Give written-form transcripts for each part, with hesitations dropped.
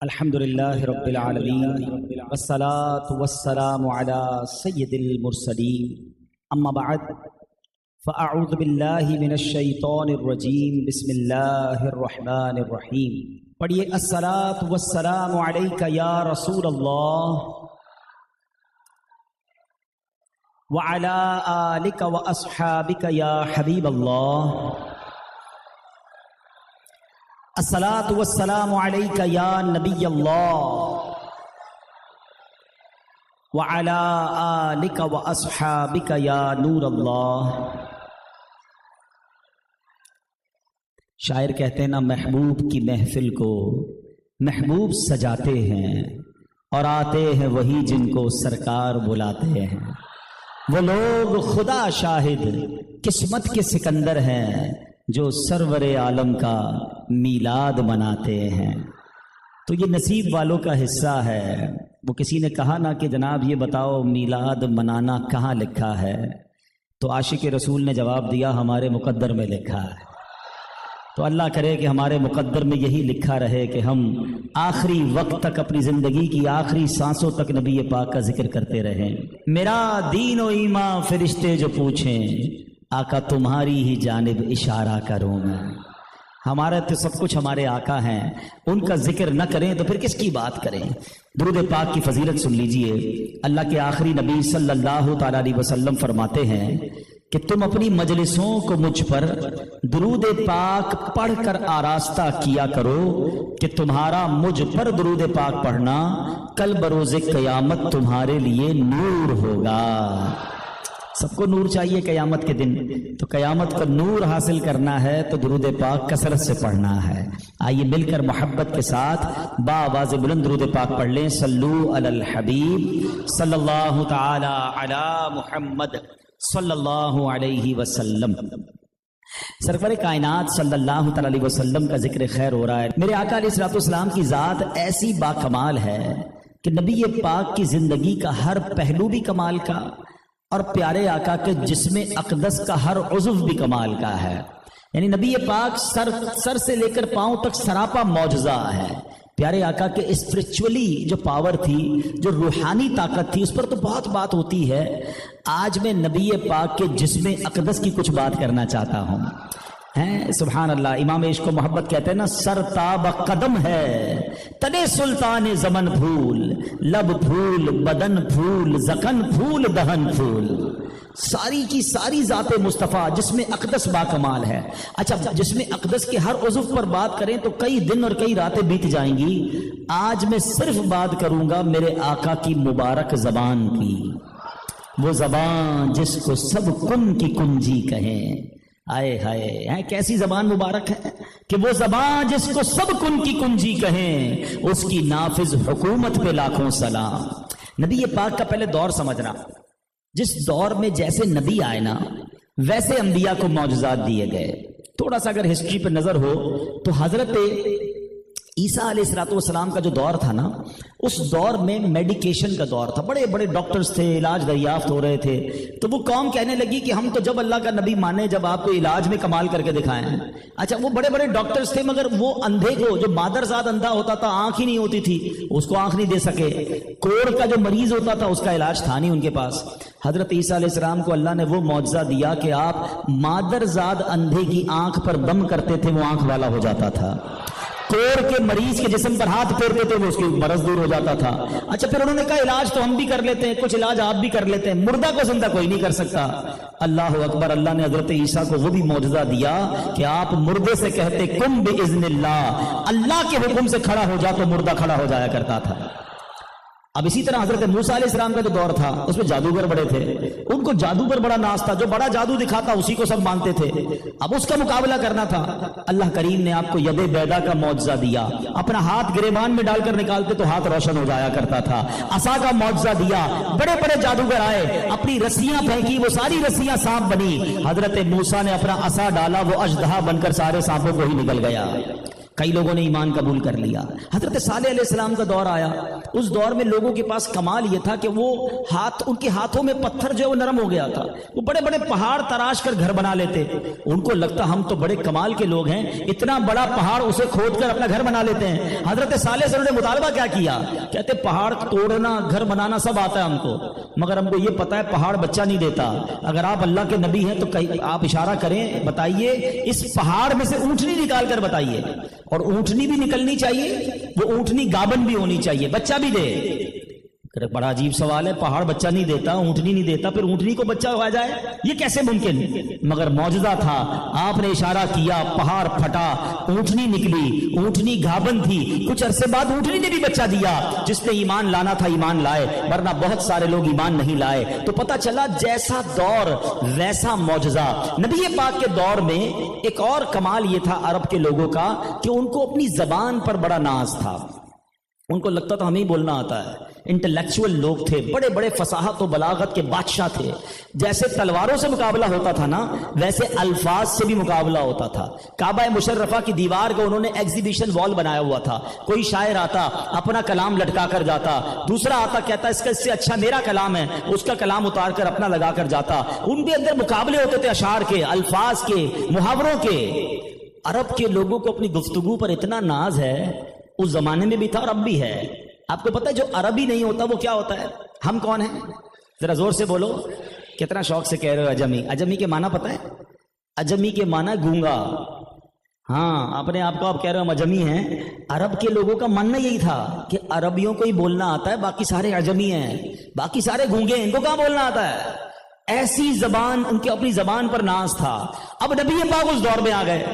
الحمد لله رب العالمين والصلاة والسلام على سيد المرسلين أما بعد فأعوذ بالله من الشيطان الرجيم بسم الله الرحمن الرحيم پڑھیے الصلاة والسلام عليك يا رسول الله وعلى آلك وأصحابك يا حبيب الله الصلاة والسلام عليك يا نبي الله وعلى آلك وأصحابك يا نور الله۔ شاعر کہتے ہیں نا، محبوب کی محفل کو محبوب سجاتے ہیں اور آتے ہیں وہی جن کو سرکار بلاتے ہیں۔ وہ لوگ خدا شاہد قسمت کے سکندر ہیں جو سرور عالم کا میلاد مناتے ہیں۔ تو یہ نصیب والوں کا حصہ ہے۔ وہ کسی نے کہا نا کہ جناب یہ بتاؤ میلاد منانا کہاں لکھا ہے؟ تو عاشق رسول نے جواب دیا ہمارے مقدر میں لکھا ہے۔ تو اللہ کرے کہ ہمارے مقدر میں یہی لکھا رہے کہ ہم آخری وقت تک، اپنی زندگی کی آخری سانسوں تک نبی پاک کا ذکر کرتے رہیں۔ میرا دین و ایمان فرشتے جو پوچھیں آقا تمہاری ہی جانب اشارہ کروں میں۔ ہمارا تو سب کچھ ہمارے آقا ہیں، ان کا ذکر نہ کریں تو پھر کس کی بات کریں؟ درود پاک کی فضیلت سن لیجئے۔ اللہ کے آخری نبی صلی اللہ تعالی علیہ وسلم فرماتے ہیں کہ تم اپنی مجلسوں کو مجھ پر درود پاک پڑھ کر آراستہ کیا کرو کہ تمہارا مجھ پر درود پاک پڑھنا کل بروز قیامت تمہارے لیے نور ہوگا۔ سب کو نور چاہیے قیامت کے دن، تو قیامت کا نور حاصل کرنا ہے تو درود پاک کثرت سے پڑھنا ہے۔ آئیے مل کر محبت کے ساتھ بآواز بلند درود پاک پڑھ لیں۔ صلو علی الحبیب صلی اللہ تعالی علی محمد صلی اللہ علیہ وسلم۔ سرور کائنات صلی اللہ تعالی علیہ وسلم کا ذکر خیر ہو رہا ہے۔ میرے آقا علیہ الصلوۃ والسلام کی ذات ایسی با کمال ہے کہ نبی پاک کی زندگی کا ہر پہلو بھی کمال کا، اور پیارے آقا کے جسم اقدس کا ہر عضو بھی کمال کا ہے۔ یعنی نبی پاک سر سے لے کر پاؤں تک سراپا معجزہ ہے۔ پیارے آقا کے اسپرچولی جو پاور تھی، جو روحانی طاقت تھی، اس پر تو بہت بات ہوتی ہے۔ آج میں نبی پاک کے جسم اقدس کی کچھ بات کرنا چاہتا ہوں۔ سبحان اللہ۔ امام عشق و محبت کہتے ہیں نا، سر تاب قدم ہے تنے سلطان زمن پھول، لب پھول بدن پھول زکن پھول دہن پھول۔ ساری کی ساری ذات مصطفیٰ جسم اقدس با کمال ہے۔ اچھا، جسم اقدس کے ہر عضو پر بات کریں تو کئی دن اور کئی راتیں بیت جائیں گی۔ آج میں صرف بات کروں گا میرے آقا کی مبارک زبان کی، وہ زبان جس کو سب کن کی کنجی کہیں۔ آئے ہائے، کیسی زبان مبارک ہے کہ وہ زبان جس کو سب کن کی کنجی کہیں، اس کی نافذ حکومت پہ لاکھوں سلام۔ نبی پاک کا پہلے دور سمجھنا، جس دور میں جیسے نبی آئے نا ویسے انبیاء کو معجزات دیے گئے۔ تھوڑا سا اگر ہسٹری پہ نظر ہو تو حضرت عیسیٰ علیہ الصلوۃ والسلام کا جو دور تھا نا، اس دور میں میڈیکیشن کا دور تھا۔ بڑے بڑے ڈاکٹرز تھے، علاج دریافت ہو رہے تھے۔ تو وہ قوم کہنے لگی کہ ہم تو جب اللہ کا نبی مانے جب آپ کو علاج میں کمال کر کے دکھائیں۔ اچھا، وہ بڑے بڑے ڈاکٹرز تھے، مگر وہ اندھے کو، جو مادرزاد اندھا ہوتا تھا، آنکھ ہی نہیں ہوتی تھی، اس کو آنکھ نہیں دے سکے۔ کوڑ کا جو مریض ہوتا تھا اس کا علاج تھا نہیں ان کے پاس۔ حضرت عیسیٰ علیہ السلام کو اللہ نے وہ معجزہ دیا کہ آپ مادرزاد اندھے کی آنکھ پر دم کرتے تھے، وہ آنکھ والا ہو جاتا تھا۔ کوڑ کے مریض کے جسم پر ہاتھ پھیرتے تھے، وہ اس کی مرض دور ہو جاتا تھا۔ اچھا، پھر انہوں نے کہا علاج تو ہم بھی کر لیتے ہیں، کچھ علاج آپ بھی کر لیتے ہیں، مردہ کو زندہ کوئی نہیں کر سکتا۔ اللہ اکبر۔ اللہ نے حضرت عیسیٰ کو وہ بھی معجزہ دیا کہ آپ مردے سے کہتے کن باذن اللہ، اللہ کے حکم سے کھڑا ہو جا، تو مردہ کھڑا ہو جایا کرتا تھا۔ اب اسی طرح حضرت موسیٰ علیہ السلام کا جو دور تھا اس میں جادوگر بڑے تھے، ان کو جادو پر بڑا ناز تھا، جو بڑا جادو دکھاتا اسی کو سب مانتے تھے۔ اب اس کا مقابلہ کرنا تھا، اللہ کریم نے آپ کو ید بیضا کا معجزہ دیا۔ اپنا ہاتھ گریبان میں ڈال کر نکالتے تو ہاتھ روشن ہو جایا کرتا تھا۔ عصا کا معجزہ دیا، بڑے بڑے جادوگر آئے، اپنی رسیاں پھینکی، وہ ساری رسیاں سانپ بنی۔ حضرت موسیٰ نے اپنا عصا ڈالا، وہ اژدہا بن کر سارے سانپوں کو ہی نگل گیا۔ کئی لوگوں نے ایمان قبول کر لیا. حضرت صالح علیہ السلام کا دور آیا. اس دور میں لوگوں کے پاس کمال یہ تھا کہ وہ ان کے ہاتھوں میں پتھر جو ہے وہ نرم ہو گیا تھا. وہ بڑے بڑے پہاڑ تراش کر گھر بنا لیتے. ان کو لگتا ہم تو بڑے کمال کے لوگ ہیں, اتنا بڑا پہاڑ اسے کھود کر اپنا گھر بنا لیتے ہیں. حضرت صالح سے انہوں نے مطالبہ کیا کیا, کہتے پہاڑ توڑنا گھر بنانا سب آتا ہے ہم کو, مگر ہم کو یہ پتا ہے پہاڑ بچہ نہیں دیتا. اگر آپ اللہ کے نبی ہیں تو آپ اشارہ کریں, بتائیے اس پہاڑ میں سے اونٹنی نکال کر بتائیے. اور اونٹنی بھی نکلنی چاہیے, وہ اونٹنی گابن بھی ہونی چاہیے, بچہ بھی دے. بڑا عجیب سوال ہے, پہاڑ بچہ نہیں دیتا, اونٹنی نہیں دیتا, پھر اونٹنی کو بچہ ہو جائے, یہ کیسے ممکن؟ مگر معجزہ تھا. آپ نے اشارہ کیا, پہاڑ پھٹا, اونٹنی نکلی, اونٹنی گابن تھی. کچھ عرصے بعد اونٹنی نے بھی بچہ دیا. جس نے ایمان لانا تھا ایمان لائے, ورنہ بہت سارے لوگ ایمان نہیں لائے. تو پتہ چلا جیسا دور ویسا معجزہ. نبی پاک کے دور میں ایک اور کمال یہ تھا عرب کے لوگوں کا کہ ان کو اپنی زبان پر بڑا ناز تھا. ان کو لگتا تھا ہمیں بولنا آتا ہے. انٹلیکچوئل لوگ تھے, بڑے بڑے فصاحت و بلاغت کے بادشاہ تھے. جیسے تلواروں سے مقابلہ ہوتا تھا نا, ویسے الفاظ سے بھی مقابلہ ہوتا تھا. کعبہ مشرفہ کی دیوار کو انہوں نے ایگزیبیشن وال بنایا ہوا تھا. کوئی شاعر آتا اپنا کلام لٹکا کر جاتا, دوسرا آتا کہتا اس سے اچھا میرا کلام ہے, اس کا کلام اتار کر اپنا لگا کر جاتا. ان کے اندر مقابلے ہوتے تھے اشعار کے, الفاظ کے, محاوروں کے. عرب کے لوگوں کو اپنی گفتگو پر اتنا ناز ہے, اس زمانے میں بھی تھا اور اب بھی ہے. آپ کو پتہ ہے جو عربی نہیں ہوتا وہ کیا ہوتا ہے؟ ہم کون ہیں؟ ذرا زور سے بولو, کتنا شوق سے کہہ رہے ہو اجمی. اجمی کے معنی پتہ ہے؟ اجمی کے معنی گونگا. ہاں, اپنے آپ کو آپ کہہ رہے ہو ہم اجمی ہیں. عرب کے لوگوں کا ماننا یہی تھا کہ عربیوں کو ہی بولنا آتا ہے, باقی سارے اجمی ہیں, باقی سارے گونگے ہیں, ان کو کہاں بولنا آتا ہے. ایسی زبان, ان کے اپنی زبان پر ناز تھا. اب نبی پاک اس دور میں آ گئے.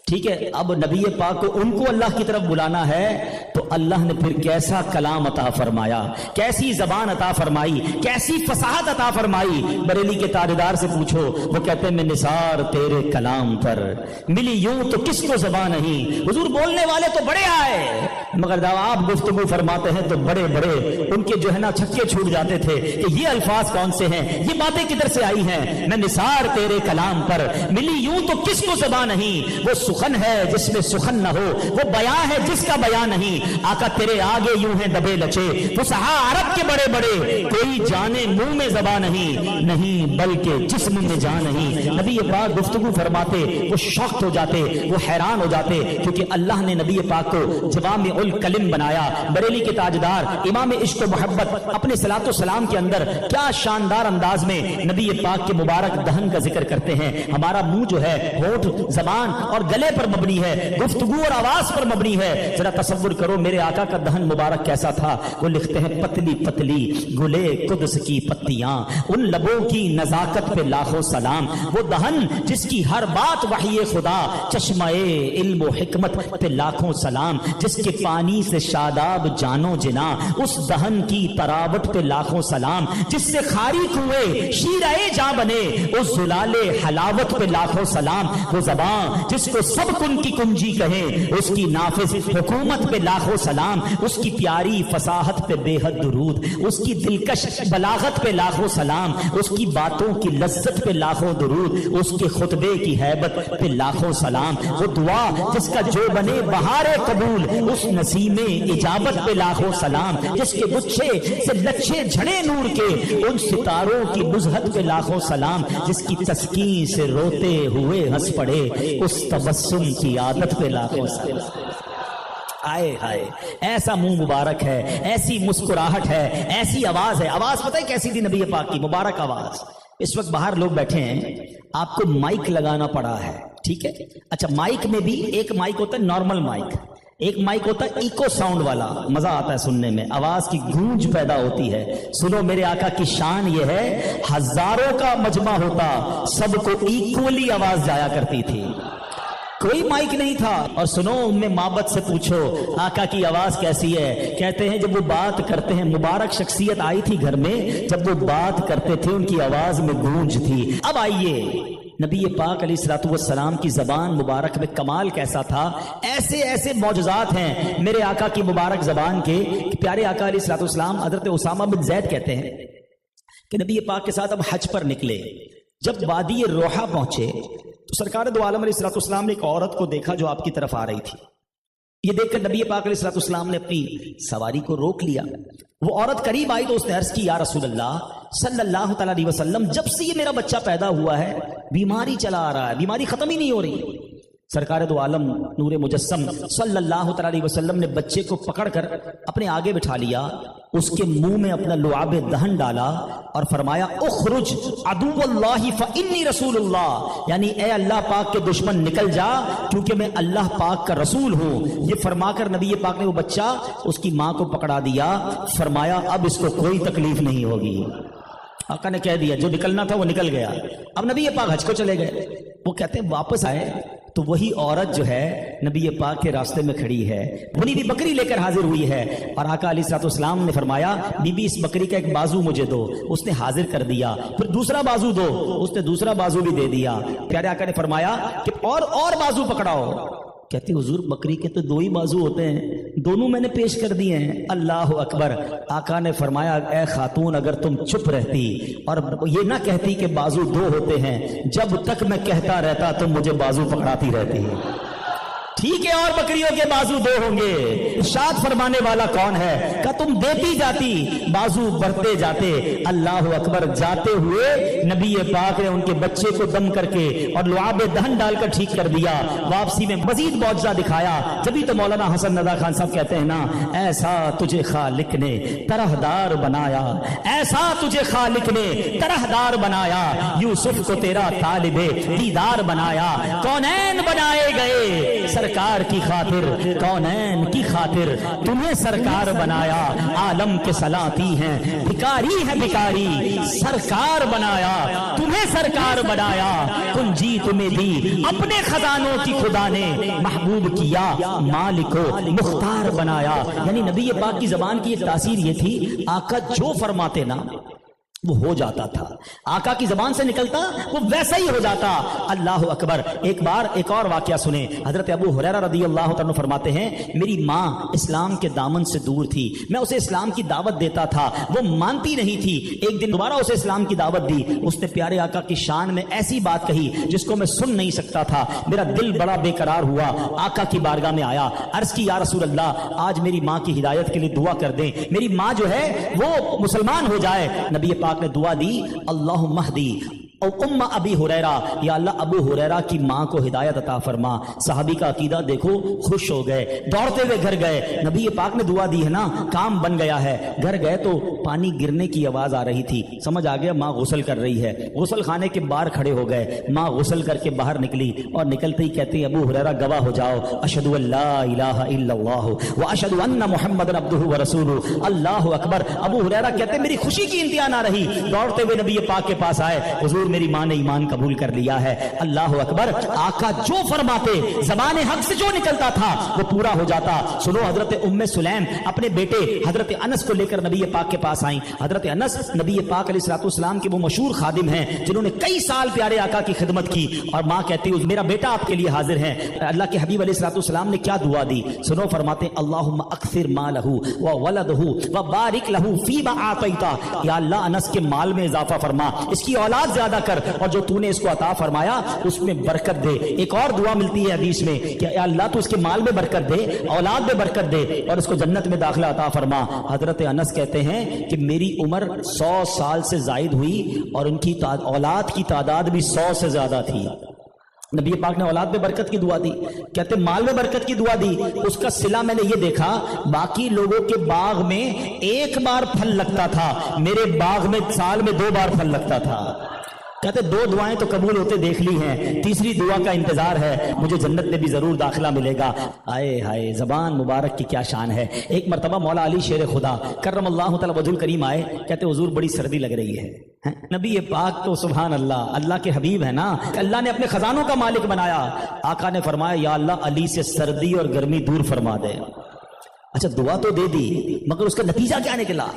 ٹھیک ہے, اب نبی پاک کو ان کو اللہ کی طرف بلانا ہے تو اللہ نے پھر کیسا کلام عطا فرمایا, کیسی زبان عطا فرمائی, کیسی فصاحت عطا فرمائی. بریلی کے تاجدار سے پوچھو, وہ کہتے ہیں میں نثار تیرے کلام پر, ملی یوں تو کس کو زبان نہیں. حضور بولنے والے تو بڑے آئے, مگر جب آپ گفتگو فرماتے ہیں تو بڑے بڑے ان کے جو ہے نا چھکے چھوٹ جاتے تھے کہ یہ الفاظ کون سے ہیں, یہ باتیں کدھر سے آئی ہیں. میں نثار تیرے کلام پر, ملی یوں تو کس کو زبان نہیں. وہ سخن ہے جس میں سخن نہ ہو, وہ بیان ہے جس کا بیان نہیں. آقا تیرے آگے یوں ہیں دبے لچے, فصحا عرب کے بڑے بڑے, کوئی جانے منہ میں زبان نہیں بلکہ جسم میں جان نہیں. نبی پاک گفتگو فرماتے, وہ شوق ہو جاتے, وہ حیران ہو جاتے, کیونکہ اللہ نے نبی پاک کو جوامع الکلم بنایا. بریلی کے تاجدار امام عشق و محبت اپنے صلاۃ و سلام کے اندر کیا شاندار انداز میں نبی پاک کے مبارک دہن کا ذکر کرتے ہیں. ہمارا منہ جو ہے ہونٹ, زبان اور گلے پر مبنی ہے, گفتگو اور آواز پر مبنی ہے. ذرا تصور کرو میرے آقا کا دہن مبارک کیسا تھا. وہ لکھتے ہیں پتلی پتلی گلے قدس کی پتیاں, ان لبوں کی نزاکت پہ لاکھوں سلام. وہ دہن جس کی ہر بات وحی خدا, چشمہ علم و حکمت پہ لاکھوں سلام. جس کے پانی سے شاداب جانو جنا, اس دہن کی تراوٹ پہ لاکھوں سلام. جس سے خاری کنویں شیرہ جاں بنے, اس زلال حلاوت پہ لاکھوں سلام. وہ زبان جس کو سب کن کی کنجی کہیں, اس کی نافذ حکومت پہ لاکھوں سلام. اس کی پیاری فصاحت پہ بے حد درود, اس کی دلکش بلاغت پہ لاکھوں سلام. اس کی باتوں کی لذت پہ لاکھوں درود, اس کے خطبے کی ہیبت پہ لاکھوں سلام. وہ دعا جس کا جو بنے بہار قبول, اس نسیم اجابت پہ لاکھوں سلام. جس کے گچھے سے لچھے جھڑے نور کے, ان ستاروں کی نزہت پہ لاکھوں سلام. جس کی تسکین سے روتے ہوئے ہنس پڑے, اس تبسم کی عادت پہ لاکھوں سلام. آئے ہائے, ایسا منہ مبارک ہے, ایسی مسکراہٹ ہے, ایسی آواز ہے. آواز پتہ ہے کیسی تھی نبی پاک کی؟ مبارک آواز. اس وقت باہر لوگ بیٹھے ہیں, آپ کو مائک لگانا پڑا ہے, ٹھیک ہے. اچھا, مائک میں بھی ایک مائک ہوتا ہے نارمل مائک, ایک مائک ہوتا ہے ایکو ساؤنڈ والا, مزہ آتا ہے سننے میں, آواز کی گونج پیدا ہوتی ہے. سنو میرے آقا کی شان یہ ہے, ہزاروں کا مجمع ہوتا, سب کو ایکولی آواز جایا کرتی تھی, کوئی مائک نہیں تھا. اور سنو ام معبد سے پوچھو آقا کی آواز کیسی ہے. کہتے ہیں جب وہ بات کرتے ہیں, مبارک شخصیت آئی تھی گھر میں, جب وہ بات کرتے تھے ان کی آواز میں گونج تھی. اب آئیے نبی پاک علیہ الصلوۃ والسلام کی زبان مبارک میں کمال کیسا تھا. ایسے ایسے معجزات ہیں میرے آقا کی مبارک زبان کے کہ پیارے آقا علیہ الصلوۃ والسلام حضرت اسامہ بن زید کہتے ہیں کہ نبی پاک کے ساتھ اب حج پر نکلے. جب وادی روحہ پہنچے تو سرکار دو عالم علیہ الصلوۃ والسلام نے ایک عورت کو دیکھا جو آپ کی طرف آ رہی تھی. یہ دیکھ کر نبی پاک علیہ السلام نے اپنی سواری کو روک لیا. وہ عورت قریب آئی تو اس نے عرض کی یا رسول اللہ صلی اللہ تعالی علیہ وسلم جب سے یہ میرا بچہ پیدا ہوا ہے بیماری چلا آ رہا ہے, بیماری ختم ہی نہیں ہو رہی. سرکار دو عالم نور مجسم صلی اللہ تعالی علیہ وسلم نے بچے کو پکڑ کر اپنے آگے بٹھا لیا, اس کے منہ میں اپنا لعاب دہن ڈالا اور فرمایا اخرج عدو اللہ فانی رسول اللہ, یعنی اے اللہ پاک کے دشمن نکل جا کیونکہ میں اللہ پاک کا رسول ہوں. یہ فرما کر نبی پاک نے وہ بچہ اس کی ماں کو پکڑا دیا, فرمایا اب اس کو کوئی تکلیف نہیں ہوگی. آقا نے کہہ دیا جو نکلنا تھا وہ نکل گیا. اب نبی پاک حج کو چلے گئے. وہ کہتے ہیں واپس آئے تو وہی عورت جو ہے نبی پاک کے راستے میں کھڑی ہے, بنی ہوئی بکری لے کر حاضر ہوئی ہے, اور آقا علیہ الصلوۃ والسلام نے فرمایا بی بی اس بکری کا ایک بازو مجھے دو. اس نے حاضر کر دیا. پھر دوسرا بازو دو, اس نے دوسرا بازو بھی دے دیا. پیارے آقا نے فرمایا کہ اور بازو پکڑاؤ. کہتی حضور بکری کے تو دو ہی بازو ہوتے ہیں, دونوں میں نے پیش کر دیے ہیں. اللہ اکبر. آقا نے فرمایا اے خاتون اگر تم چپ رہتی اور یہ نہ کہتی کہ بازو دو ہوتے ہیں, جب تک میں کہتا رہتا تم مجھے بازو پکڑاتی رہتی. ٹھیک ہے اور بکریوں کے بازو دو ہوں گے, ارشاد فرمانے والا کون ہے کہ تم دیتی جاتی بازو بڑھتے جاتے. اللہ اکبر. جاتے ہوئے نبی پاک نے ان کے بچے کو دم کر کے اور لعاب دہن ڈال کر ٹھیک کر دیا. واپسی میں مزید معجزہ دکھایا. جبھی تو مولانا حسن رضا خان صاحب کہتے ہیں نا ایسا تجھے خالق نے طرحدار بنایا, ایسا تجھے خالق نے طرحدار بنایا, یوسف کو تیرا طالب دیدار بنایا. کونین بنائے گئے سرکار کی خاطر, کونین کی خاطر تمہیں سرکار بنایا. عالم کے سلاطی ہیں بھکاری ہے بھکاری, سرکار بنایا تمہیں سرکار بنایا. کنجی تمہیں دی اپنے خزانوں کی خدا نے, محبوب کیا مالک و مختار بنایا. یعنی نبی پاک کی زبان کی ایک تاثیر یہ تھی آقا جو فرماتے نا وہ ہو جاتا تھا, آقا کی زبان سے نکلتا وہ ویسا ہی ہو جاتا. اللہ اکبر. ایک بار ایک اور واقعہ سنیں. حضرت ابو ہریرہ رضی اللہ تعالیٰ فرماتے ہیں میری ماں اسلام کے دامن سے دور تھی, میں اسے اسلام کی دعوت دیتا تھا, وہ مانتی نہیں تھی. ایک دن دوبارہ اسے اسلام کی دعوت دی. اس نے پیارے آقا کی شان میں ایسی بات کہی جس کو میں سن نہیں سکتا تھا. میرا دل بڑا بے قرار ہوا. آقا کی بارگاہ میں آیا, عرض کی یا رسول اللہ آج میری ماں کی ہدایت کے لیے دعا کر دیں, میری ماں جو ہے وہ مسلمان ہو جائے. نبی پاک نے دعا دی اللہم اہدی او ام ابی ہریرہ, یا اللہ ابو ہریرہ کی ماں کو ہدایت عطا فرما. صحابی کا عقیدہ دیکھو, خوش ہو گئے, دوڑتے ہوئے گھر گئے. نبی پاک نے دعا دی ہے نا, کام بن گیا ہے. گھر گئے تو پانی گرنے کی آواز آ رہی تھی, سمجھ آ گیا ماں غسل کر رہی ہے. غسل خانے کے باہر کھڑے ہو گئے. ماں غسل کر کے باہر نکلی اور نکلتے ہی کہتی ابو ہریرہ گواہ ہو جاؤ اشہد ان لا الہ الا اللہ واشہد ان محمد عبدہ ورسولہ. اللہ اکبر. ابو ہریرہ کہتے میری خوشی کی انتہا نہ رہی, دوڑتے ہوئے نبی پاک کے پاس آئے, حضور میری ماں نے ایمان قبول کر لیا ہے. اللہ اکبر. آقا جو فرماتے زبان حق سے جو نکلتا تھا وہ پورا ہو جاتا. سنو حضرت ام سلیم اپنے بیٹے حضرت انس کو لے کر نبی پاک کے پاس آئیں. حضرت انس نبی پاک علیہ الصلوۃ والسلام کے وہ مشہور خادم ہیں جنہوں نے کئی سال پیارے آقا کی خدمت کی, اور ماں کہتی ہے میرا بیٹا آپ کے لیے حاضر ہے. اللہ کے حبیب علیہ الصلوۃ والسلام نے کیا دعا دی سنو. فرماتے اللہم اکثر مالہ وولدہ وبارک لہ فیما اعطیتہ, یا اللہ انس کے مال میں اضافہ فرما, اس کی اولاد زیادہ کر, اور جو تو نے اس کو عطا فرمایا اس میں برکت دے. ایک اور دعا ملتی ہے حدیث میں کہ اے اللہ تو اس کے مال میں برکت دے, اولاد میں برکت دے, اور اس کو جنت میں داخلہ عطا فرما. حضرت انس کہتے ہیں کہ میری عمر 100 سال سے زائد ہوئی اور ان کی اولاد کی تعداد بھی 100 سے زیادہ تھی. نبی پاک نے اولاد میں برکت کی دعا دی, کہتے مال میں برکت کی دعا دی. اس کا صلہ میں نے یہ دیکھا باقی لوگوں کے باغ میں ایک بار پھل لگتا تھا, میرے باغ میں سال میں 2 بار پھل لگتا تھا. کہتے 2 دعائیں تو قبول ہوتے دیکھ لی ہیں, تیسری دعا کا انتظار ہے, مجھے جنت میں بھی ضرور داخلہ ملے گا. آئے ہائے زبان مبارک کی کیا شان ہے. ایک مرتبہ مولا علی شیر خدا کرم اللہ تعالی وجہ الکریم آئے, کہتے حضور بڑی سردی لگ رہی ہے. نبی پاک تو سبحان اللہ اللہ کے حبیب ہے نا, اللہ نے اپنے خزانوں کا مالک بنایا. آقا نے فرمایا یا اللہ علی سے سردی اور گرمی دور فرما دے. اچھا دعا تو دے دی مگر اس کا نتیجہ کیا نکلا.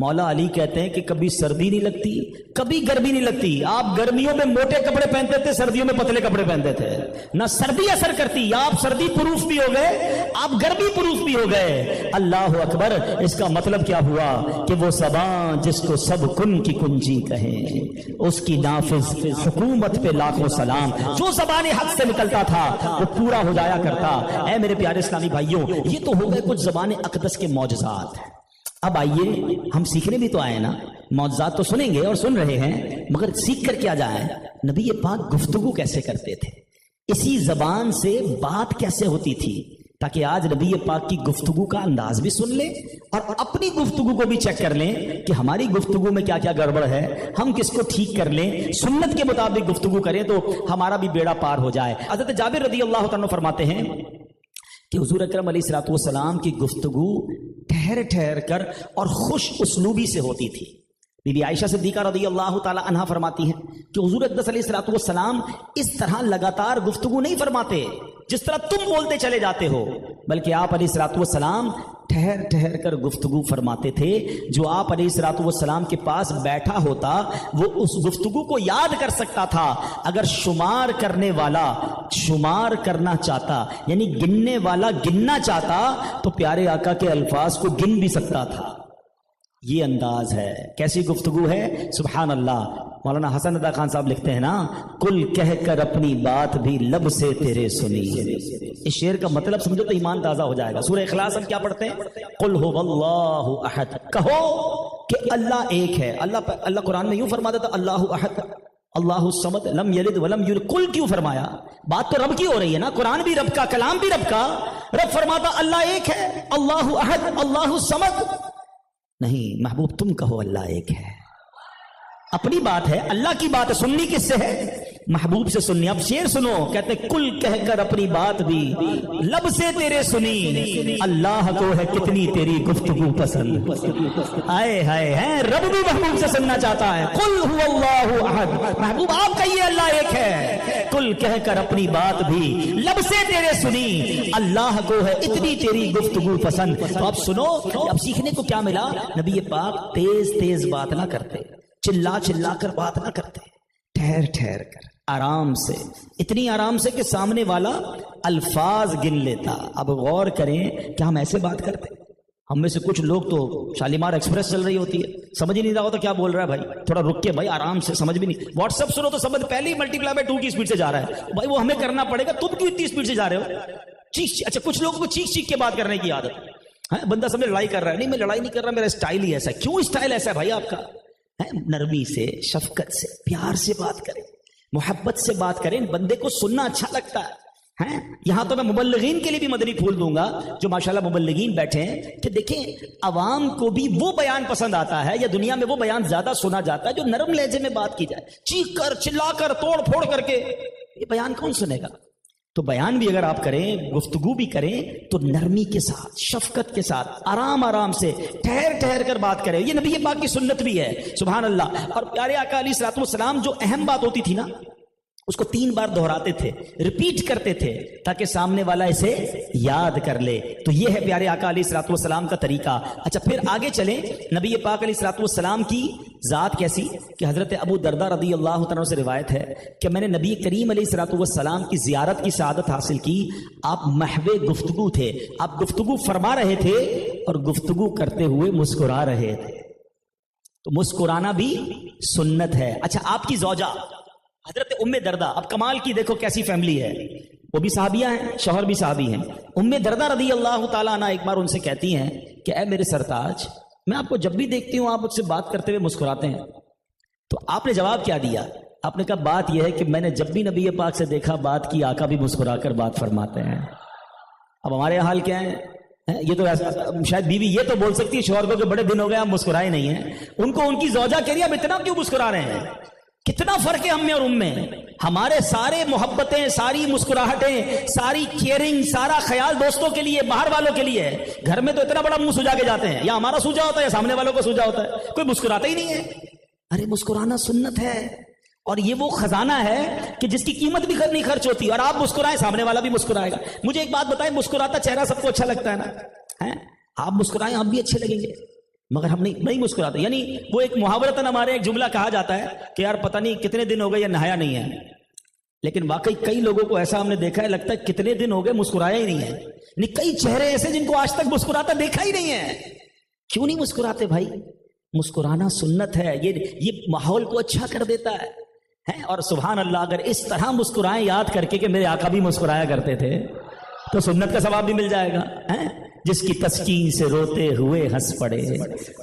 مولا علی کہتے ہیں کہ کبھی سردی نہیں لگتی کبھی گرمی نہیں لگتی. آپ گرمیوں میں موٹے کپڑے پہنتے تھے, سردیوں میں پتلے کپڑے پہنتے تھے. نہ سردی اثر کرتی, آپ سردی پروف بھی ہو گئے, آپ گرمی پروف بھی ہو گئے. اللہ اکبر. اس کا مطلب کیا ہوا کہ وہ زبان جس کو سب کن کی کنجی کہیں, اس کی نافذ حکومت پہ لاکھوں سلام. جو زبان حق سے نکلتا تھا وہ پورا ہو جایا کرتا. اے میرے پیارے اسلامی بھائیوں, یہ تو ہو گئے کچھ زبان اقدس کے معجزات. اب آئیے ہم سیکھنے بھی تو آئے نا. معجزات تو سنیں گے اور سن رہے ہیں, مگر سیکھ کر کیا جائیں. نبی پاک گفتگو کیسے کرتے تھے, اسی زبان سے بات کیسے ہوتی تھی, تاکہ آج نبی پاک کی گفتگو کا انداز بھی سن لیں اور اپنی گفتگو کو بھی چیک کر لیں کہ ہماری گفتگو میں کیا کیا گڑبڑ ہے, ہم کس کو ٹھیک کر لیں, سنت کے مطابق گفتگو کریں تو ہمارا بھی بیڑا پار ہو جائے. حضرت جابر رضی اللہ تعالیٰ فرماتے ہیں کہ حضور اکرم علیہ الصلوۃ والسلام کی گفتگو ٹھہر ٹھہر کر اور خوش اسلوبی سے ہوتی تھی. بی بی عائشہ صدیقہ رضی اللہ تعالی عنہا فرماتی ہیں کہ حضور اقدس علیہ الصلوۃ والسلام اس طرح لگاتار گفتگو نہیں فرماتے جس طرح تم بولتے چلے جاتے ہو, بلکہ آپ علیہ الصلوۃ والسلام ٹھہر ٹھہر کر گفتگو فرماتے تھے. جو آپ علیہ الصلوۃ والسلام کے پاس بیٹھا ہوتا وہ اس گفتگو کو یاد کر سکتا تھا. اگر شمار کرنے والا شمار کرنا چاہتا, یعنی گننے والا گننا چاہتا, تو پیارے آقا کے الفاظ کو گن بھی سکتا تھا. یہ انداز ہے. کیسی گفتگو ہے, سبحان اللہ. مولانا حسن عطا خان صاحب لکھتے ہیں نا, کل کہہ کر اپنی بات بھی لب سے تیرے سنی. اس شعر کا مطلب سمجھو تو ایمان تازہ ہو جائے گا. سورہ اخلاص ہم کیا پڑھتے ہیں, قل هو اللہ احد, کہو کہ اللہ ایک ہے. اللہ قرآن میں یوں فرماتا تھا اللہ احد اللہ الصمد لم یلد ولم یولد. کل کیوں فرمایا؟ بات تو رب کی ہو رہی ہے نا, قرآن بھی رب کا, کلام بھی رب کا. رب فرماتا اللہ ایک ہے, اللہ احد اللہ الصمد. نہیں محبوب, تم کہو اللہ ایک ہے. اپنی بات ہے, اللہ کی بات ہے, سننی کس سے ہے؟ محبوب سے سننی. اب شعر سنو, کہتے کل کہہ کر اپنی بات بھی لب سے تیرے سنی, اللہ کو ہے کتنی تیری گفتگو پسند. آئے ہائے ہیں, رب بھی محبوب سے سننا چاہتا ہے. قل هو اللہ احد, محبوب آپ کہیے اللہ ایک ہے. کل کہہ کر اپنی بات بھی لب سے تیرے سنی, اللہ کو ہے اتنی تیری گفتگو پسند. تو اب سنو, اب سیکھنے کو کیا ملا. نبی پاک تیز تیز بات نہ کرتے, چلا چلا کر بات نہ کرتے, ٹھہر ٹھہر کر آرام سے, اتنی آرام سے کہ سامنے والا الفاظ گن لیتا. اب غور کریں کہ ہم ایسے بات کرتے. ہم میں سے کچھ لوگ تو شالیمار ایکسپریس چل رہی ہوتی ہے, سمجھ ہی نہیں رہا ہوتا کیا بول رہا ہے بھائی, تھوڑا رک کے بھائی آرام سے, سمجھ بھی نہیں. واٹس ایپ سنو تو سمجھ پہلے ہی ملٹیپلائی بائی 2 کی اسپیڈ سے جا رہا ہے. بھائی وہ ہمیں کرنا پڑے گا, تم کیوں اتنی اسپیڈ سے جا رہے ہو. اچھا کچھ لوگوں کو چیخ چیخ کے بات کرنے کی عادت ہے. بندہ سمجھ لڑائی کر رہا ہے, نہیں میں لڑائی نہیں کر رہا, میرا اسٹائل ہی ایسا ہے. کیوں اسٹائل ایسا ہے بھائی آپ کا؟ نرمی سے, شفقت سے, پیار سے بات کریں, محبت سے بات کریں. بندے کو سننا اچھا لگتا ہے. یہاں تو میں مبلغین کے لیے بھی مدنی پھول دوں گا جو ماشاءاللہ مبلغین بیٹھے ہیں, کہ دیکھیں عوام کو بھی وہ بیان پسند آتا ہے, یا دنیا میں وہ بیان زیادہ سنا جاتا ہے جو نرم لہجے میں بات کی جائے. چیخ کر, چلا کر, توڑ پھوڑ کر کے یہ بیان کون سنے گا؟ تو بیان بھی اگر آپ کریں, گفتگو بھی کریں, تو نرمی کے ساتھ, شفقت کے ساتھ, آرام آرام سے, ٹھہر ٹھہر کر بات کریں. یہ نبی پاک کی سنت بھی ہے, سبحان اللہ. اور پیارے آقا علیہ الصلوۃ والسلام جو اہم بات ہوتی تھی نا, اس کو 3 بار دہراتے تھے, ریپیٹ کرتے تھے, تاکہ سامنے والا اسے یاد کر لے. تو یہ ہے پیارے آقا علیہ الصلوۃ والسلام کا طریقہ. اچھا پھر آگے چلیں. نبی پاک علیہ الصلوۃ والسلام کی ذات کیسی, کہ حضرت ابو درداء رضی اللہ تعالیٰ سے روایت ہے کہ میں نے نبی کریم علیہ الصلوۃ والسلام کی زیارت کی سعادت حاصل کی. آپ محو گفتگو تھے, آپ گفتگو فرما رہے تھے اور گفتگو کرتے ہوئے مسکرا رہے تھے. تو مسکرانا بھی سنت ہے. اچھا آپ کی زوجہ حضرت ام درداء, اب کمال کی دیکھو کیسی فیملی ہے, وہ بھی صحابیہ ہیں, شوہر بھی صحابی ہیں. ام درداء رضی اللہ تعالیٰ عنہ ایک بار ان سے کہتی ہیں کہ اے میرے سرتاج, میں آپ کو جب بھی دیکھتی ہوں آپ مجھ سے بات کرتے ہوئے مسکراتے ہیں. تو آپ نے جواب کیا دیا؟ آپ نے کہا بات یہ ہے کہ میں نے جب بھی نبی پاک سے دیکھا بات کی, آقا بھی مسکرا کر بات فرماتے ہیں. اب ہمارے حال کیا ہے؟ یہ تو شاید بیوی یہ تو بول سکتی ہے شوہر کو کہ بڑے دن ہو گئے آپ مسکرائے نہیں ہیں. ان کو ان کی زوجہ کہہ رہی ہے اب اتنا کیوں مسکرا رہے ہیں. کتنا فرق ہے ہم میں اور ان میں. ہمارے سارے محبتیں, ساری مسکراہٹیں, ساری کیئرنگ, سارا خیال دوستوں کے لیے, باہر والوں کے لیے ہے. گھر میں تو اتنا بڑا منہ سجا کے جاتے ہیں, یا ہمارا سوجا ہوتا ہے یا سامنے والوں کو سوجا ہوتا ہے, کوئی مسکراتا ہی نہیں ہے. ارے مسکرانا سنت ہے, اور یہ وہ خزانہ ہے کہ جس کی قیمت بھی نہیں خرچ ہوتی. اور آپ مسکرائیں, سامنے والا بھی مسکرائے گا. مجھے ایک بات بتائیں, مسکراتا چہرہ سب کو اچھا لگتا ہے نا, آپ مسکرائیں آپ بھی اچھے لگیں گے. مگر ہم نہیں مسکراتے. یعنی وہ ایک محاورتاً ہمارے ایک جملہ کہا جاتا ہے کہ یار پتہ نہیں کتنے دن ہو گئے یا نہایا نہیں ہے. لیکن واقعی کئی لوگوں کو ایسا ہم نے دیکھا ہے لگتا ہے کتنے دن ہو گئے مسکرایا ہی نہیں ہے. یعنی کئی چہرے ایسے جن کو آج تک مسکراتا دیکھا ہی نہیں ہے. کیوں نہیں مسکراتے بھائی؟ مسکرانا سنت ہے. یہ ماحول کو اچھا کر دیتا ہے. اور سبحان اللہ اگر اس طرح مسکرائیں یاد کر کے کہ میرے آقا بھی مسکرایا کرتے تھے تو سنت کا ثواب بھی مل جائے گا. جس کی تسکین سے روتے ہوئے ہنس پڑے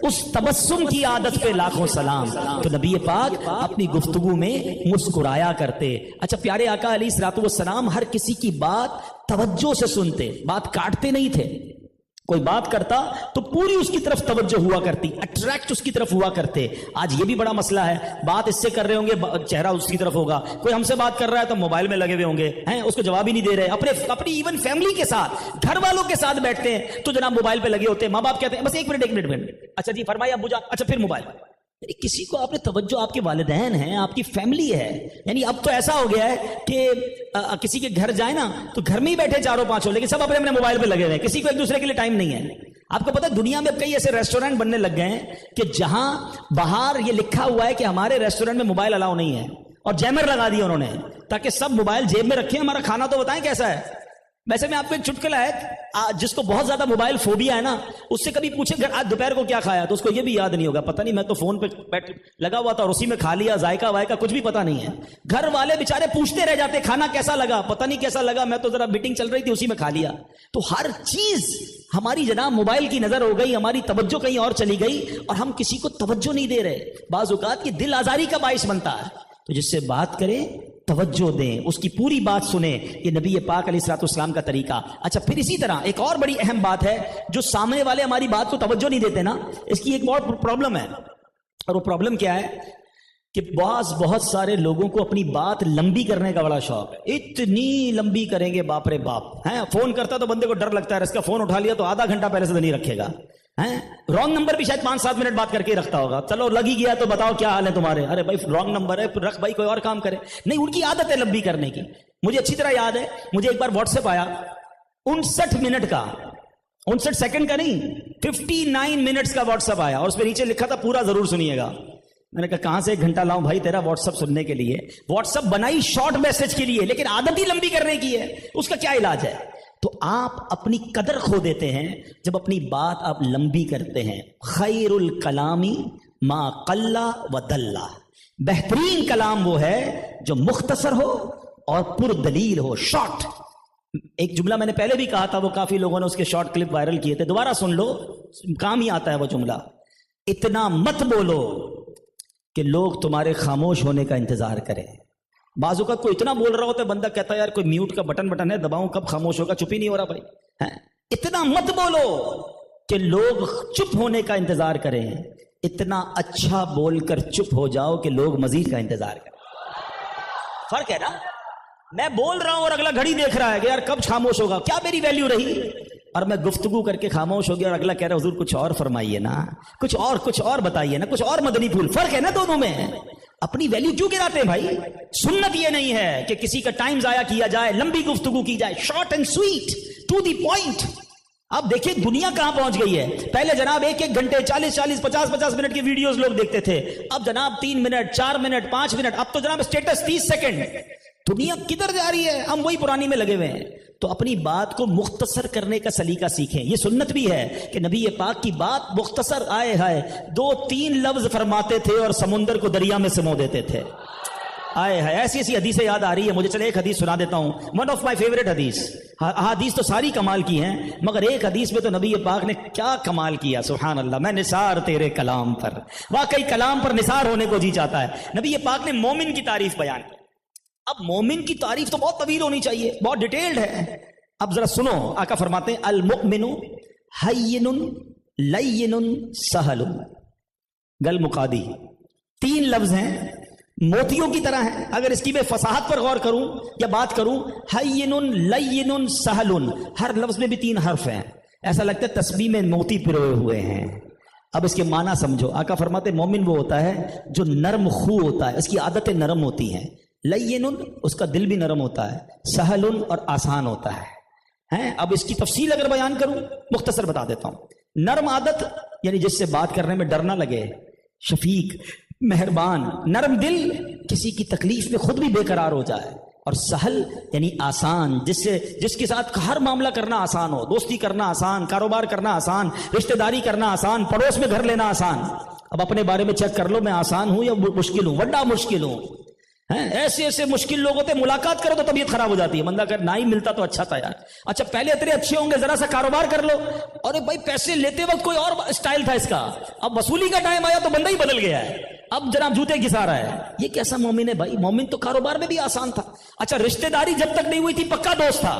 اس تبسم کی عادت پہ لاکھوں سلام. تو نبی پاک اپنی گفتگو میں مسکرایا کرتے. اچھا پیارے آقا علیہ الصلوۃ والسلام ہر کسی کی بات توجہ سے سنتے, بات کاٹتے نہیں تھے. کوئی بات کرتا تو پوری اس کی طرف توجہ ہوا کرتی, اٹریکٹ اس کی طرف ہوا کرتے. آج یہ بھی بڑا مسئلہ ہے, بات اس سے کر رہے ہوں گے چہرہ اس کی طرف ہوگا, کوئی ہم سے بات کر رہا ہے تو موبائل میں لگے ہوئے ہوں گے, اس کو جواب ہی نہیں دے رہے. اپنی ایون فیملی کے ساتھ گھر والوں کے ساتھ بیٹھتے ہیں تو جناب موبائل پہ لگے ہوتے ہیں. ماں باپ کہتے ہیں بس ایک منٹ, اچھا جی فرمائیے ابو جان, اچھا پھر موبائل. یعنی کسی کو آپ نے توجہ, آپ کے والدین ہیں, آپ کی فیملی ہے. یعنی اب تو ایسا ہو گیا ہے کہ کسی کے گھر جائے نا تو گھر میں ہی بیٹھے چاروں پانچوں, لیکن سب اپنے موبائل پہ لگے ہوئے ہیں, کسی کو ایک دوسرے کے لیے ٹائم نہیں ہے. آپ کو پتا دنیا میں کئی ایسے ریسٹورینٹ بننے لگ گئے ہیں کہ جہاں باہر یہ لکھا ہوا ہے کہ ہمارے ریسٹورینٹ میں موبائل الاؤ نہیں ہے, اور جیمر لگا دیا انہوں نے تاکہ سب موبائل جیب میں رکھیں, ہمارا کھانا تو بتائیں کیسا ہے. ویسے میں آپ کو ایک چٹکلا ہے, جس کو بہت زیادہ موبائل فوبیا ہے نا اس سے کبھی پوچھے آج دوپہر کو کیا کھایا تو اس کو یہ بھی یاد نہیں ہوگا. پتہ نہیں, میں تو فون پہ لگا ہوا تھا اور اسی میں کھا لیا, ذائقہ وائقہ کچھ بھی پتہ نہیں ہے. گھر والے بےچارے پوچھتے رہ جاتے کھانا کیسا لگا, پتہ نہیں کیسا لگا, میں تو ذرا میٹنگ چل رہی تھی اسی میں کھا لیا. تو ہر چیز ہماری جناب موبائل کی نظر ہو گئی, ہماری توجہ کہیں اور چلی گئی اور ہم کسی کو توجہ نہیں دے رہے. بعض اوقات یہ دل آزاری کا باعث بنتا ہے. تو جس سے بات کریں توجہ دیں, اس کی پوری بات سنیں. یہ نبی پاک علیہ الصلوۃ والسلام کا طریقہ. اچھا پھر اسی طرح ایک اور بڑی اہم بات ہے, جو سامنے والے ہماری بات کو توجہ نہیں دیتے نا, اس کی ایک اور پرابلم ہے. اور وہ پرابلم کیا ہے کہ بہت سارے لوگوں کو اپنی بات لمبی کرنے کا بڑا شوق ہے. اتنی لمبی کریں گے باپ رے باپ. فون کرتا تو بندے کو ڈر لگتا ہے, اس کا فون اٹھا لیا تو آدھا گھنٹہ پہلے سے تو نہیں رکھے گا. رانگ نمبر بھی شاید 5-7 منٹ بات کر کے رکھتا ہوگا. چلو لگ ہی گیا تو بتاؤ کیا حال ہے تمہارے. ارے بھائی رانگ نمبر ہے, رکھ بھائی کوئی اور کام کرے. نہیں, ان کی عادت ہے لمبی کرنے کی. مجھے اچھی طرح یاد ہے, مجھے ایک بار واٹس ایپ آیا 59 منٹ کا, 59 سیکنڈ کا نہیں, 59 منٹس کا واٹس ایپ آیا, اور اس پہ نیچے لکھا تھا پورا ضرور سنیے گا. میں نے کہا کہاں سے 1 گھنٹہ لاؤں بھائی تیرا واٹس ایپ سننے کے لیے. واٹس ایپ بنائی شارٹ میسج کے لیے, لیکن عادت ہی لمبی کرنے کی ہے. اس کا کیا علاج ہے؟ تو آپ اپنی قدر کھو دیتے ہیں جب اپنی بات آپ لمبی کرتے ہیں. خیر الکلامی ما قل و دل. بہترین کلام وہ ہے جو مختصر ہو اور پر دلیل ہو, شارٹ. ایک جملہ میں نے پہلے بھی کہا تھا, وہ کافی لوگوں نے اس کے شارٹ کلپ وائرل کیے تھے, دوبارہ سن لو, کام ہی آتا ہے وہ جملہ. اتنا مت بولو کہ لوگ تمہارے خاموش ہونے کا انتظار کریں. بعض اوقات کوئی اتنا بول رہا ہوتا ہے بندہ کہتا ہے یار کوئی میوٹ کا بٹن ہے, دباؤں کب خاموش ہوگا, چپ ہی نہیں ہو رہا بھائی. اتنا مت بولو کہ لوگ چپ ہونے کا انتظار کریں, اتنا اچھا بول کر چپ ہو جاؤ کہ لوگ مزید کا انتظار کریں. فرق ہے نا, میں بول رہا ہوں اور اگلا گھڑی دیکھ رہا ہے کہ یار کب خاموش ہوگا, کیا میری ویلیو رہی. اور میں گفتگو کر کے خاموش ہو گیا اور اگلا کہہ رہا حضور کچھ اور فرمائیے نا, کچھ اور بتائیے نا, کچھ اور مدنی پھول. فرق ہے نا دونوں میں. اپنی ویلیو کیوں گراتے ہیں بھائی؟ سنت یہ نہیں ہے کہ کسی کا ٹائم ضائع کیا جائے, لمبی گفتگو کی جائے, short and sweet, to the point. اب دیکھیں دنیا کہاں پہنچ گئی ہے. پہلے جناب 1-1 گھنٹے 40-40 50-50 منٹ کی ویڈیوز لوگ دیکھتے تھے, اب جناب 3 منٹ 4 منٹ 5 منٹ, اب تو جناب اسٹیٹس 30 سیکنڈ. دنیا کدھر جا رہی ہے؟ ہم وہی پرانی میں لگے ہوئے ہیں. تو اپنی بات کو مختصر کرنے کا سلیقہ سیکھیں. یہ سنت بھی ہے کہ نبی پاک کی بات مختصر, آئے ہائے 2-3 لفظ فرماتے تھے اور سمندر کو دریا میں سمو دیتے تھے. آئے ہائے ایسی حدیثیں یاد آ رہی ہے مجھے. چلے ایک حدیث سنا دیتا ہوں, ون آف مائی فیوریٹ حدیث. حدیث تو ساری کمال کی ہیں, مگر ایک حدیث میں تو نبی پاک نے کیا کمال کیا. سبحان اللہ, میں نثار تیرے کلام پر. واقعی کلام پر نثار ہونے کو جی چاہتا ہے. نبی پاک نے مومن کی تعریف بیان کی. اب مومن کی تعریف تو بہت طویل ہونی چاہیے, بہت ڈیٹیلڈ ہے. اب ذرا سنو, آقا فرماتے ہیں المؤمن حین لین سہل. گل مقادی 3 لفظ ہیں, موتیوں کی طرح ہیں. اگر اس کی میں فصاحت پر غور کروں یا بات کروں, حین لین سہل, ہر لفظ میں بھی 3 حرف ہیں. ایسا لگتا ہے تسبیح میں موتی پروئے ہوئے ہیں. اب اس کے معنی سمجھو. آقا فرماتے مومن وہ ہوتا ہے جو نرم خو ہوتا ہے, اس کی عادتیں نرم ہوتی ہیں. لین, اس کا دل بھی نرم ہوتا ہے. سہل, اور آسان ہوتا ہے. اب اس کی تفصیل اگر بیان کروں, مختصر بتا دیتا ہوں. نرم عادت یعنی جس سے بات کرنے میں ڈر نہ لگے، شفیق، مہربان، نرم دل، کسی کی تکلیف میں خود بھی بے قرار ہو جائے، اور سہل یعنی آسان، جس کے ساتھ ہر معاملہ کرنا آسان ہو، دوستی کرنا آسان، کاروبار کرنا آسان، رشتہ داری کرنا آسان، پڑوس میں گھر لینا آسان۔ اب اپنے بارے میں چیک کر لو، میں آسان ہوں یا مشکل ہوں؟ بڑا مشکل ہوں۔ ایسے ایسے مشکل لوگ ہوتے، ملاقات کرو تو طبیعت خراب ہو جاتی ہے، بندہ اگر نہ ہی ملتا تو اچھا تھا یار۔ اچھا پہلے اتنے اچھے ہوں گے، ذرا سا کاروبار کر لو، اور بھائی پیسے لیتے وقت کوئی اور اسٹائل تھا اس کا، اب وصولی کا ٹائم آیا تو بندہ ہی بدل گیا ہے، اب جناب جوتے گھسا رہا ہے۔ یہ کیسا مومن ہے بھائی؟ مومن تو کاروبار میں بھی آسان تھا۔ اچھا رشتہ داری جب تک نہیں ہوئی تھی پکا دوست تھا،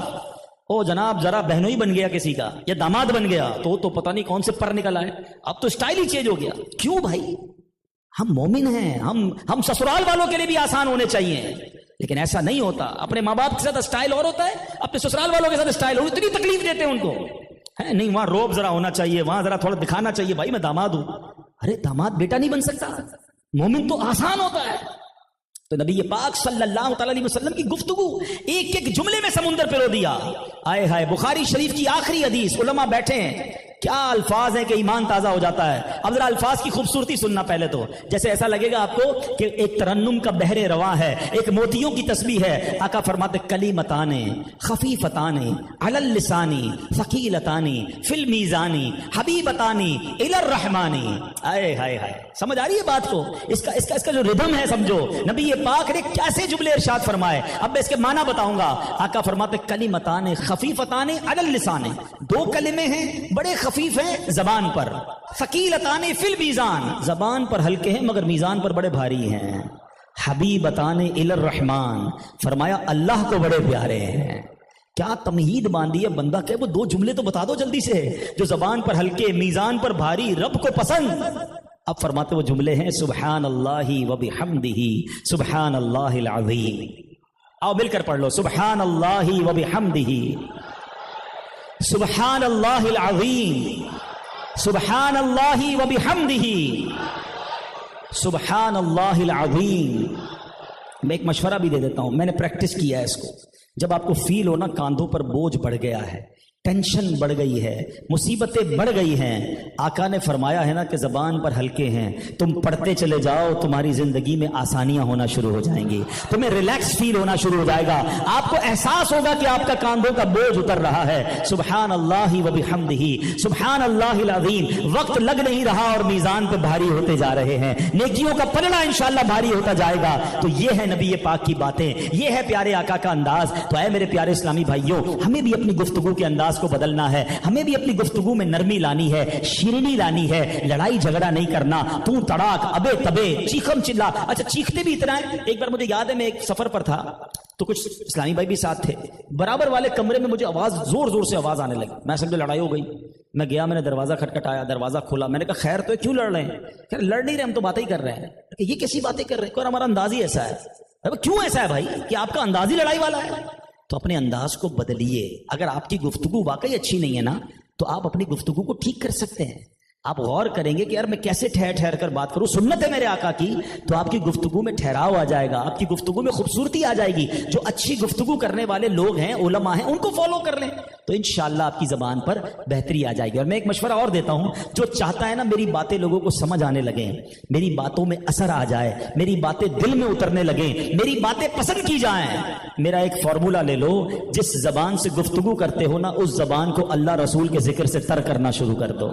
او جناب ذرا بہنوئی بن گیا کسی کا یا داماد بن گیا تو پتہ نہیں کون سے پر نکل آئے، اب تو اسٹائل ہی چینج ہو گیا۔ کیوں بھائی؟ ہم مومن ہیں، ہم سسرال والوں کے لیے بھی آسان ہونے چاہیے، لیکن ایسا نہیں ہوتا۔ اپنے ماں باپ کے ساتھ اسٹائل اور ہوتا ہے، اپنے سسرال والوں کے ساتھ اسٹائل اور، اتنی تکلیف دیتے ہیں ان کو، ہے نہیں وہاں روب ذرا ہونا چاہیے، وہاں ذرا تھوڑا دکھانا چاہیے بھائی میں داماد ہوں۔ ارے داماد بیٹا نہیں بن سکتا، مومن تو آسان ہوتا ہے۔ تو نبی پاک صلی اللہ تعالی علیہ وسلم کی گفتگو ایک ایک جملے میں سمندر پہ دیا۔ آئے ہائے، بخاری شریف کی آخری حدیث، علماء بیٹھے ہیں، کیا الفاظ ہیں کہ ایمان تازہ ہو جاتا ہے۔ اب ذرا الفاظ کی خوبصورتی سننا پہلے تو، جیسے ایسا لگے گا آپ کو کہ ایک ترنم کا بحر رواں ہے، ایک موتیوں کی تسبیح ہے۔ آقا فرماتے کلیمتان خفیفتان علی اللسان ثقیلتان فی المیزان حبیبتان الی الرحمن۔ آئے ہائے ہائے، سمجھ آ رہی ہے بات کو؟ اس کا جو ردم ہے سمجھو، نبی پاک نے کیسے جملے ارشاد فرمائے۔ اب میں اس کے معنی بتاؤں گا۔ آقا فرماتے کلیمتان خفیفتان علی اللسان، دو کلمے ہیں بڑے خفیف ہیں زبان پر، ثقیلتان فی المیزان، زبان پر ہلکے ہیں مگر میزان پر بڑے بھاری ہیں، حبیبتان الی الرحمن، فرمایا اللہ کو بڑے پیارے ہیں۔ کیا تمہید باندھی ہے بندہ کہ وہ دو جملے تو بتا دو جلدی سے، جو زبان پر ہلکے میزان پر بھاری، رب کو پسند۔ اب فرماتے وہ جملے ہیں سبحان اللہ و بحمدہ سبحان اللہ العظیم۔ آؤ مل کر پڑھ لو، سبحان اللہ و بحمدہ سبحان اللہ العظیم سبحان اللہ و بحمدہ سبحان اللہ العظیم۔ میں ایک مشورہ بھی دے دیتا ہوں، میں نے پریکٹس کیا ہے اس کو۔ جب آپ کو فیل ہونا کاندھوں پر بوجھ بڑھ گیا ہے، ٹینشن بڑھ گئی ہے، مصیبتیں بڑھ گئی ہیں، آقا نے فرمایا ہے نا کہ زبان پر ہلکے ہیں، تم پڑھتے چلے جاؤ، تمہاری زندگی میں آسانیاں ہونا شروع ہو جائیں گی، تمہیں ریلیکس فیل ہونا شروع ہو جائے گا، آپ کو احساس ہوگا کہ آپ کا کاندھوں کا بوجھ اتر رہا ہے۔ سبحان اللہ و بحمدہ سبحان اللہ العظیم، وقت لگ نہیں رہا اور میزان پہ بھاری ہوتے جا رہے ہیں، نیکیوں کا پلڑا انشاءاللہ بھاری ہوتا جائے گا۔ تو یہ ہے نبی پاک کی باتیں، یہ ہے پیارے آقا کا انداز۔ تو اے میرے پیارے اسلامی بھائیوں، ہمیں بھی اپنی گفتگو کے انداز کو بدلنا ہے، ہمیں بھی اپنی گفتگو میں نرمی لانی ہے، شیرینی لانی ہے، لڑائی جھگڑا نہیں کرنا، تو تڑاک ابے تبے چیخم چلا۔ اچھا چیختے بھی اتنا ہے، ایک بار مجھے یاد ہے میں ایک سفر پر تھا تو کچھ اسلامی بھائی بھی ساتھ تھے، برابر والے کمرے میں مجھے آواز زور زور سے آواز آنے لگی، میں سمجھا لڑائی ہو گئی، میں گیا، میں نے دروازہ کھٹکھٹایا، دروازہ کھولا، میں نے کہا خیر تو ہے، کیوں لڑ رہے ہیں؟ کہ لڑ نہیں رہے، ہم تو باتیں ہی کر رہے ہیں۔ کہ یہ کیسی باتیں کر رہے ہیں؟ ہمارا انداز ہی ایسا ہے۔ کیوں ایسا ہے بھائی کہ آپ کا انداز ہی لڑائی والا ہے؟ تو اپنے انداز کو بدلیے۔ اگر آپ کی گفتگو واقعی اچھی نہیں ہے نا تو آپ اپنی گفتگو کو ٹھیک کر سکتے ہیں۔ آپ غور کریں گے کہ یار میں کیسے ٹھہر ٹھہر کر بات کروں، سنت ہے میرے آقا کی، تو آپ کی گفتگو میں ٹھہراؤ آ جائے گا، آپ کی گفتگو میں خوبصورتی آ جائے گی۔ جو اچھی گفتگو کرنے والے لوگ ہیں، علماء ہیں، ان کو فالو کر لیں تو انشاءاللہ آپ کی زبان پر بہتری آ جائے گی۔ اور میں ایک مشورہ اور دیتا ہوں، جو چاہتا ہے نا میری باتیں لوگوں کو سمجھ آنے لگیں، میری باتوں میں اثر آ جائے، میری باتیں دل میں اترنے لگیں، میری باتیں پسند کی جائیں، میرا ایک فارمولا لے لو، جس زبان سے گفتگو کرتے ہو نا اس زبان کو اللہ رسول کے ذکر سے تر کرنا شروع کر دو۔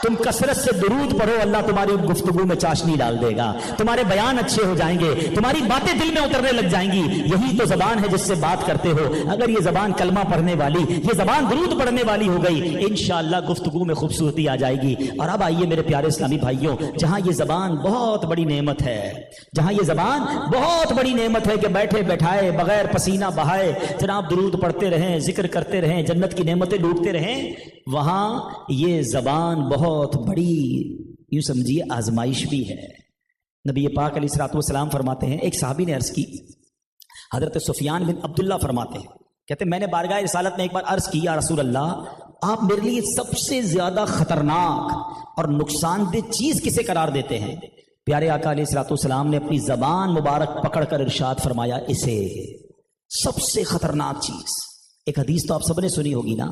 تم کثرت سے درود پڑھو، اللہ تمہاری گفتگو میں چاشنی ڈال دے گا، تمہارے بیان اچھے ہو جائیں گے، تمہاری باتیں دل میں اترنے لگ جائیں گی۔ یہی تو زبان ہے جس سے بات کرتے ہو۔ اگر یہ زبان کلمہ پڑھنے والی، یہ زبان درود پڑھنے والی ہو گئی، انشاءاللہ گفتگو میں خوبصورتی آ جائے گی۔ اور اب آئیے میرے پیارے اسلامی بھائیوں، جہاں یہ زبان بہت بڑی نعمت ہے، جہاں یہ زبان بہت بڑی نعمت ہے کہ بیٹھے بیٹھائے بغیر پسینہ بہائے جناب درود پڑھتے رہیں، ذکر کرتے رہیں، جنت کی نعمتیں لوٹتے رہیں، وہاں یہ زبان بہت بڑی یوں سمجھیے آزمائش بھی ہے۔ نبی پاک علیہ الصلوۃ والسلام فرماتے ہیں، ایک صحابی نے عرض کی، حضرت سفیان بن عبداللہ فرماتے ہیں، کہتے ہیں میں نے بارگاہ رسالت میں ایک بار عرض کی، یا رسول اللہ آپ میرے لیے سب سے زیادہ خطرناک اور نقصان دہ چیز کسے قرار دیتے ہیں؟ پیارے آقا علیہ الصلوۃ والسلام نے اپنی زبان مبارک پکڑ کر ارشاد فرمایا، اسے سب سے خطرناک چیز۔ ایک حدیث تو آپ سب نے سنی ہوگی نا،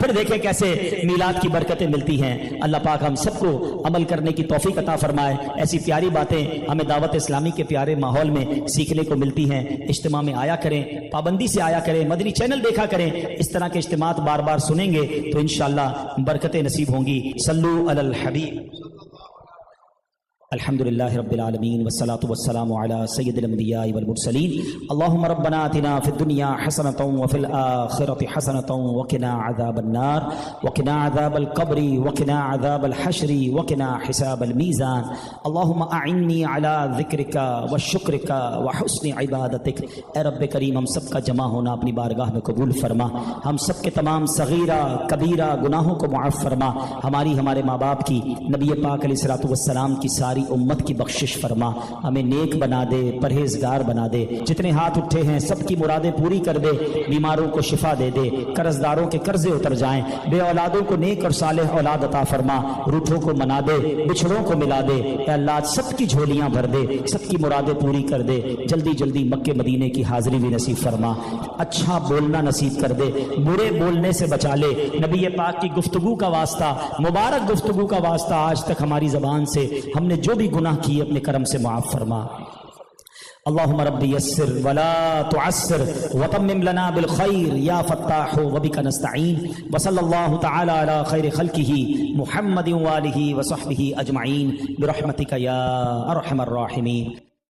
پھر دیکھیں کیسے میلاد کی برکتیں ملتی ہیں۔ اللہ پاک ہم سب کو عمل کرنے کی توفیق عطا فرمائے۔ ایسی پیاری باتیں ہمیں دعوت اسلامی کے پیارے ماحول میں سیکھنے کو ملتی ہیں۔ اجتماع میں آیا کریں، پابندی سے آیا کریں، مدنی چینل دیکھا کریں۔ اس طرح کے اجتماعات بار بار سنیں گے تو انشاءاللہ برکتیں نصیب ہوں گی۔ صلو علی الحبیب۔ الحمد للہ رب العالمین والصلاة والسلام علی سید الانبیاء والمرسلین۔ اللہم ربنا آتنا فی الدنیا حسنۃ وفی الآخرۃ حسنۃ وقنا عذاب النار وقنا عذاب القبر وقنا عذاب الحشر وقنا حساب المیزان۔ اللہم اعنی علی ذکرک وشکرک وحسن عبادتک۔ اے رب کریم ہم سب کا جمع ہونا اپنی بارگاہ میں قبول فرما، ہم سب کے تمام صغیرہ کبیرہ گناہوں کو معاف فرما، ہماری ہمارے ماں باپ کی، نبی پاک علیہ الصلوۃ والسلام کی ساری امت کی بخشش فرما، ہمیں نیک بنا دے، پرہیزگار بنا دے۔ جتنے ہاتھ اٹھے ہیں سب کی مرادیں پوری کر دے، بیماروں کو شفا دے دے، قرض داروں کے قرضے اتر جائیں، بے اولادوں کو نیک اور صالح اولاد عطا فرما، روٹھوں کو منا دے، بچھڑوں کو ملا دے۔ اے اللہ سب کی جھولیاں بھر دے، سب کی مرادیں پوری کر دے، جلدی جلدی مکے مدینے کی حاضری بھی نصیب فرما، اچھا بولنا نصیب کر دے، برے بولنے سے بچا لے۔ نبی پاک کی گفتگو کا واسطہ، مبارک گفتگو کا واسطہ آج تک ہماری زبان سے ہم نے جو بھی گناہ کیے اپنے کرم سے معاف فرما۔ اللہم رب یسر ولا تعسر وتمم لنا بالخیر یا فتاح وبک نستعین، وصلی اللہ تعالی علی خیر خلقہ محمد وآلہ وصحبہ اجمعین برحمتک یا ارحم الراحمین۔